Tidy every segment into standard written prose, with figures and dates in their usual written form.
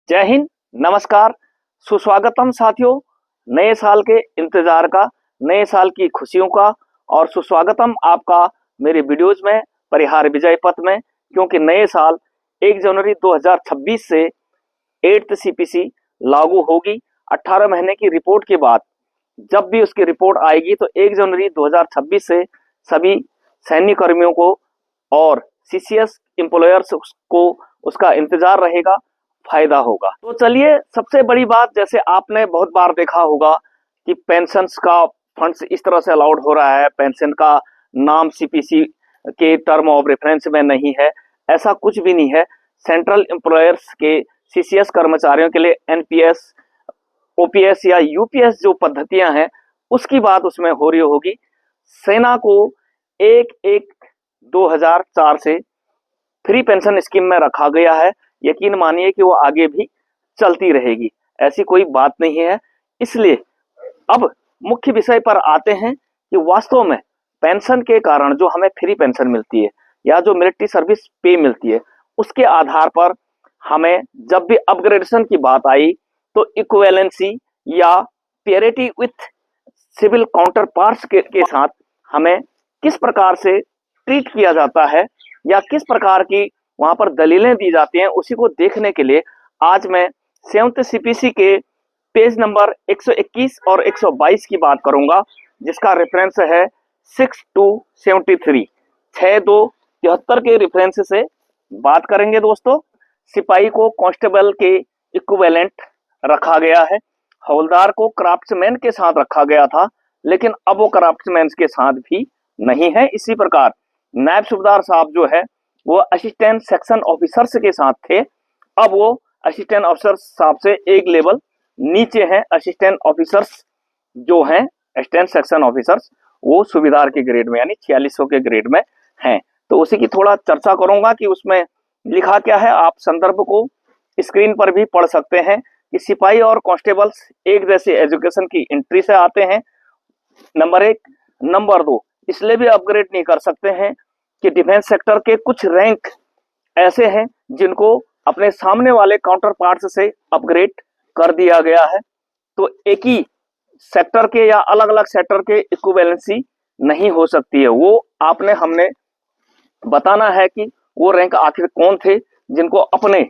जय हिंद, नमस्कार, सुस्वागतम साथियों। नए साल के इंतजार का, नए साल की खुशियों का और सुस्वागतम आपका मेरे वीडियोज में, परिहार विजय पथ में। क्योंकि नए साल 1 जनवरी 2026 से 8th सीपीसी लागू होगी। 18 महीने की रिपोर्ट के बाद जब भी उसकी रिपोर्ट आएगी तो 1 जनवरी 2026 से सभी सैन्य कर्मियों को और सीसीएस एम्प्लॉयर्स को उसका इंतजार रहेगा, फायदा होगा। तो चलिए, सबसे बड़ी बात, जैसे आपने बहुत बार देखा होगा कि पेंशन्स का फंड्स इस तरह से अलाउड हो रहा है, पेंशन का नाम सीपीसी के टर्म ऑफ रेफरेंस में नहीं है, ऐसा कुछ भी नहीं है। सेंट्रल एम्प्लॉयर्स के सीसीएस कर्मचारियों के लिए एनपीएस, ओपीएस या यूपीएस जो पद्धतियां हैं उसकी बात उसमें हो रही होगी। सेना को 1/1/2004 से फ्री पेंशन स्कीम में रखा गया है। यकीन मानिए कि वो आगे भी चलती रहेगी, ऐसी कोई बात नहीं है। इसलिए अब मुख्य विषय पर आते हैं कि वास्तव में पेंशन के कारण जो हमें फ्री पेंशन मिलती है या जो मिलिट्री सर्विस पे मिलती है, उसके आधार पर हमें जब भी अपग्रेडेशन की बात आई तो इक्विवेलेंसी या parity with civil counterparts के साथ हमें किस प्रकार से ट्रीट किया जाता है या किस प्रकार की वहां पर दलीलें दी जाती हैं, उसी को देखने के लिए आज मैं 7th सीपीसी के पेज नंबर 121 और 122 की बात करूंगा, जिसका रेफरेंस है 6273, 6273 के रेफरेंस से बात करेंगे। दोस्तों, सिपाही को कांस्टेबल के इक्विवेलेंट रखा गया है, हवलदार को क्राफ्ट्समैन के साथ रखा गया था, लेकिन अब वो क्राफ्ट्समैन के साथ भी नहीं है। इसी प्रकार नायब सूबेदार साहब जो है वो असिस्टेंट सेक्शन ऑफिसर्स के साथ थे, अब वो असिस्टेंट ऑफिसर साहब से एक लेवल नीचे हैं। असिस्टेंट ऑफिसर्स जो हैं, असिस्टेंट सेक्शन ऑफिसर्स, वो सूबेदार के ग्रेड में यानी 4600 के ग्रेड में हैं। तो उसी की थोड़ा चर्चा करूंगा कि उसमें लिखा क्या है। आप संदर्भ को स्क्रीन पर भी पढ़ सकते हैं कि सिपाही और कांस्टेबल्स एक जैसे एजुकेशन की एंट्री से आते हैं, नंबर 1। नंबर 2, इसलिए भी अपग्रेड नहीं कर सकते हैं कि डिफेंस सेक्टर के कुछ रैंक ऐसे हैं जिनको अपने सामने वाले काउंटर पार्ट्स से अपग्रेड कर दिया गया है। तो एक ही सेक्टर के या अलग अलग सेक्टर के इक्विवेलेंसी नहीं हो सकती है। वो आपने हमने बताना है कि वो रैंक आखिर कौन थे जिनको अपने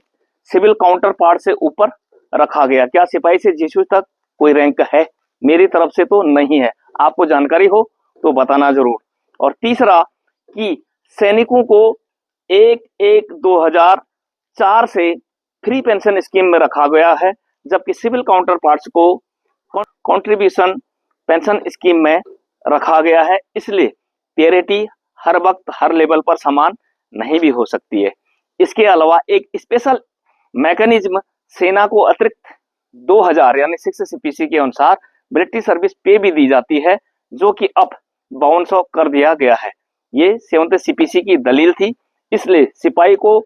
सिविल काउंटर पार्ट से ऊपर रखा गया। क्या सिपाही से जीसू तक कोई रैंक है? मेरी तरफ से तो नहीं है, आपको जानकारी हो तो बताना जरूर। और तीसरा कि सैनिकों को 1/1/2004 से फ्री पेंशन स्कीम में रखा गया है, जबकि सिविल काउंटर पार्ट्स को कंट्रीब्यूशन पेंशन स्कीम में रखा गया है। इसलिए पेरिटी हर वक्त हर लेवल पर समान नहीं भी हो सकती है। इसके अलावा एक स्पेशल मैकेनिज्म सेना को अतिरिक्त 2000 यानी 6 सीपीसी के अनुसार मिलिट्री सर्विस पे भी दी जाती है, जो कि अब 5200 कर दिया गया है। ये 7th सीपीसी की दलील थी। इसलिए सिपाही को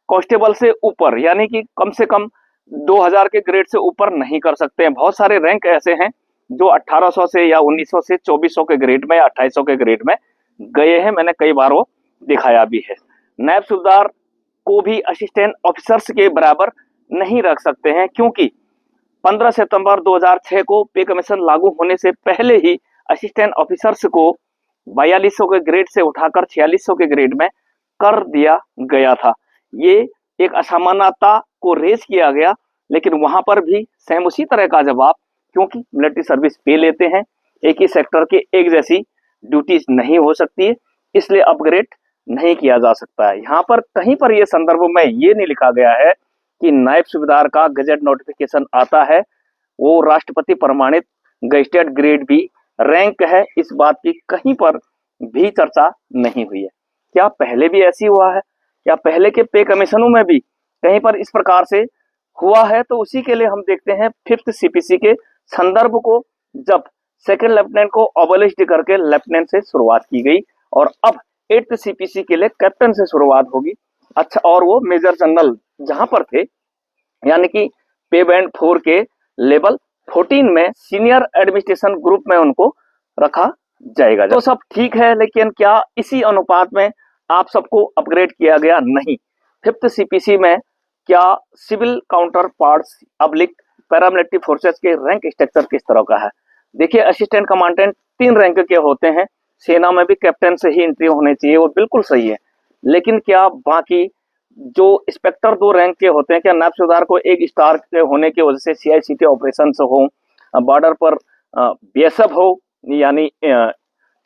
कांस्टेबल से ऊपर यानी कि कम से कम 2000 के ग्रेड से ऊपर नहीं कर सकते हैं। बहुत सारे रैंक ऐसे हैं जो 1800 से या 1900 से 2400 के ग्रेड में या 2800 के ग्रेड में गए हैं, मैंने कई बार वो दिखाया भी है। नायब सूबेदार को भी असिस्टेंट ऑफिसर्स के बराबर नहीं रख सकते हैं, क्योंकि 15 सितंबर 2006 को पे कमीशन लागू होने से पहले ही असिस्टेंट ऑफिसर्स को 4200 के ग्रेड से उठाकर 4600 के ग्रेड में कर दिया गया था। ये एक असमानता को रेज किया गया, लेकिन वहां पर भी सेम उसी तरह का जवाब, क्योंकि मिलिट्री सर्विस पे लेते हैं, एक ही सेक्टर के एक जैसी ड्यूटीज नहीं हो सकती है, इसलिए अपग्रेड नहीं किया जा सकता है। यहाँ पर कहीं पर ये संदर्भ में ये नहीं लिखा गया है कि नायब सूबेदार का गजट नोटिफिकेशन आता है, वो राष्ट्रपति प्रमाणित गजेटेड ग्रेड भी रैंक है, इस बात की कहीं पर भी चर्चा नहीं हुई है। क्या पहले भी ऐसी हुआ है? क्या पहले के पे कमीशनों में भी कहीं पर इस प्रकार से हुआ है? तो उसी के लिए हम देखते हैं 5th सीपीसी के संदर्भ को, जब सेकंड लेफ्टिनेंट को ओबलिश्ड करके लेफ्टिनेंट से शुरुआत की गई और अब 8th सीपीसी के लिए कैप्टन से शुरुआत होगी। अच्छा, और वो मेजर जनरल जहां पर थे, यानी कि पे बैंड 4 के लेवल 14 में सीनियर एडमिनिस्ट्रेशन ग्रुप में उनको रखा जाएगा। तो सब ठीक है, लेकिन क्या इसी अनुपात में आप सबको अपग्रेड किया गया? नहीं। 5th सीपीसी में क्या सिविल काउंटर पार्ट्स अब्लिक पैरामिलिट्री फोर्सेस के रैंक स्ट्रक्चर किस तरह का है? देखिए, असिस्टेंट कमांडेंट 3 रैंक के होते हैं। सेना में भी कैप्टन से ही एंट्री होनी चाहिए, वो बिल्कुल सही है। लेकिन क्या बाकी जो इंस्पेक्टर 2 रैंक के होते हैं, क्या नायब सूबेदार को 1 स्टार के होने की वजह से CICT ऑपरेशन हो, बॉर्डर पर BSF हो, यानी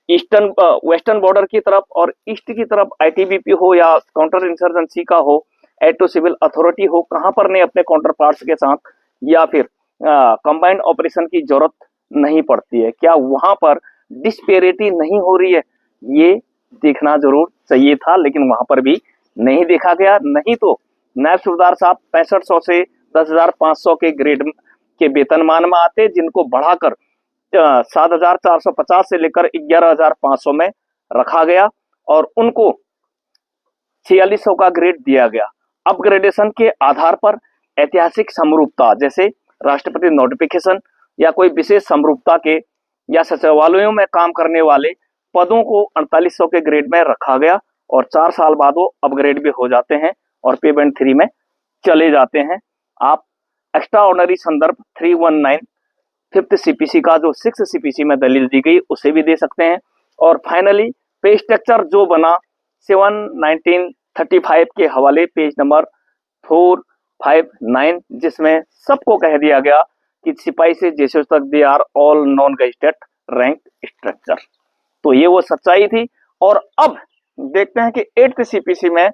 ईस्टर्न वेस्टर्न बॉर्डर की तरफ और ईस्ट की तरफ ITBP हो या काउंटर इंसर्जेंसी का हो, एड टू सिविल अथॉरिटी हो, कहां पर नहीं अपने काउंटर पार्ट्स के साथ या फिर कंबाइंड ऑपरेशन की जरूरत नहीं पड़ती है? क्या वहां पर डिस्पेरिटी नहीं हो रही है? ये देखना जरूर चाहिए था, लेकिन वहां पर भी नहीं देखा गया। नहीं तो नायब सूबेदार साहब 6500 से 10,500 के ग्रेड के वेतनमान में आते, जिनको बढ़ाकर 7,450 से लेकर 11,500 में रखा गया और उनको 4600 का ग्रेड दिया गया। अपग्रेडेशन के आधार पर ऐतिहासिक समरूपता, जैसे राष्ट्रपति नोटिफिकेशन या कोई विशेष समरूपता के या सचिवालयों में काम करने वाले पदों को 4800 के ग्रेड में रखा गया और 4 साल बाद वो अपग्रेड भी हो जाते हैं और पे बैंड 3 में चले जाते हैं। आप एक्स्ट्रा ऑर्डिनरी संदर्भ 319 5th CPC का जो 6th CPC में दलील दी गई उसे भी दे सकते हैं। और फाइनली पे स्ट्रक्चर जो बना 7/1935 के हवाले पेज नंबर 459, जिसमें सबको कह दिया गया कि सिपाही से जेसीओ तक they are all non gazetted rank structure. तो ये वो सच्चाई थी। और अब देखते हैं कि 8th CPC में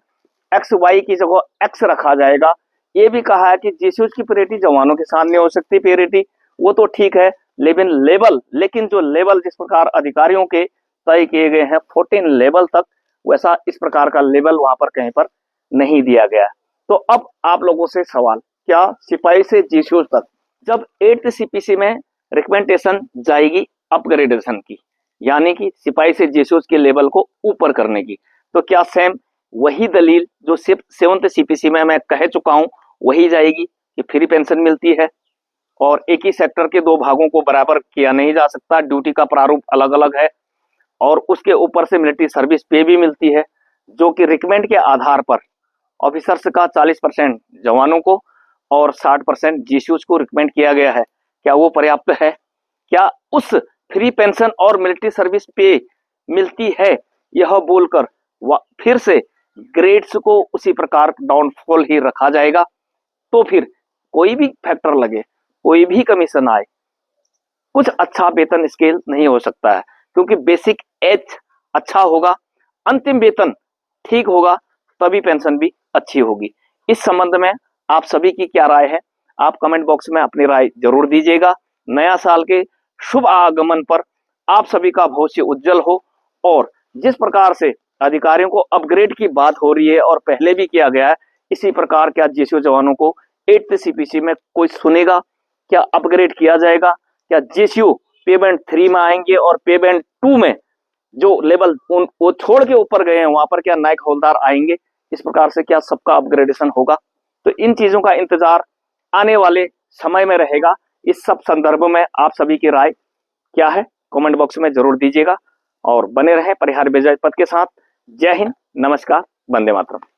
XY की जगह X रखा जाएगा। ये भी कहा है कि जेसीओ की पेरिटी जवानों के साथ नहीं हो सकती पेरिटी, वो तो ठीक है, लेकिन जो लेवल जिस प्रकार अधिकारियों के तय किए गए हैं 14 लेवल तक, वैसा इस प्रकार का लेवल वहां पर कहीं पर नहीं दिया गया। तो अब आप लोगों से सवाल, क्या सिपाही से जेसीओ तक जब 8th CPC में रिकमेंडेशन जाएगी अपग्रेडेशन की, यानी कि सिपाही से जेसीओ के लेवल को ऊपर करने की, तो क्या सेम वही दलील जो 7th CPC में मैं कह चुका हूं वही जाएगी कि फ्री पेंशन मिलती है और एक ही सेक्टर के 2 भागों को बराबर किया नहीं जा सकता, ड्यूटी का प्रारूप अलग अलग है और उसके ऊपर से मिलिट्री सर्विस पे भी मिलती है, जो कि रिकमेंड के आधार पर ऑफिसर्स का 40% जवानों को और 60% जीसीओ को रिकमेंड किया गया है। क्या वो पर्याप्त है? क्या उस फ्री पेंशन और मिलिट्री सर्विस पे मिलती है, यह बोलकर फिर से ग्रेड्स को उसी प्रकार डाउनफॉल ही रखा जाएगा? तो फिर कोई भी फैक्टर लगे, कोई भी कमीशन आए, कुछ अच्छा वेतन स्केल नहीं हो सकता है, क्योंकि बेसिक एज अच्छा होगा, अंतिम वेतन ठीक होगा, तभी पेंशन भी अच्छी होगी। इस संबंध में आप सभी की क्या राय है? आप कमेंट बॉक्स में अपनी राय जरूर दीजिएगा। नया साल के शुभ आगमन पर आप सभी का भविष्य उज्जवल हो। और जिस प्रकार से अधिकारियों को अपग्रेड की बात हो रही है और पहले भी किया गया है, इसी प्रकार क्या जेसीओ जवानों को 8th CPC में कोई सुनेगा? क्या अपग्रेड किया जाएगा? क्या जेसीओ पे बैंड 3 में आएंगे और पे बैंड 2 में जो लेवल वो छोड़ के ऊपर गए हैं वहां पर क्या नायक हवलदार आएंगे? इस प्रकार से क्या सबका अपग्रेडेशन होगा? तो इन चीजों का इंतजार आने वाले समय में रहेगा। इस सब संदर्भ में आप सभी की राय क्या है, कमेंट बॉक्स में जरूर दीजिएगा और बने रहें परिहार विजय पथ के साथ। जय हिंद, नमस्कार, वंदे मातरम।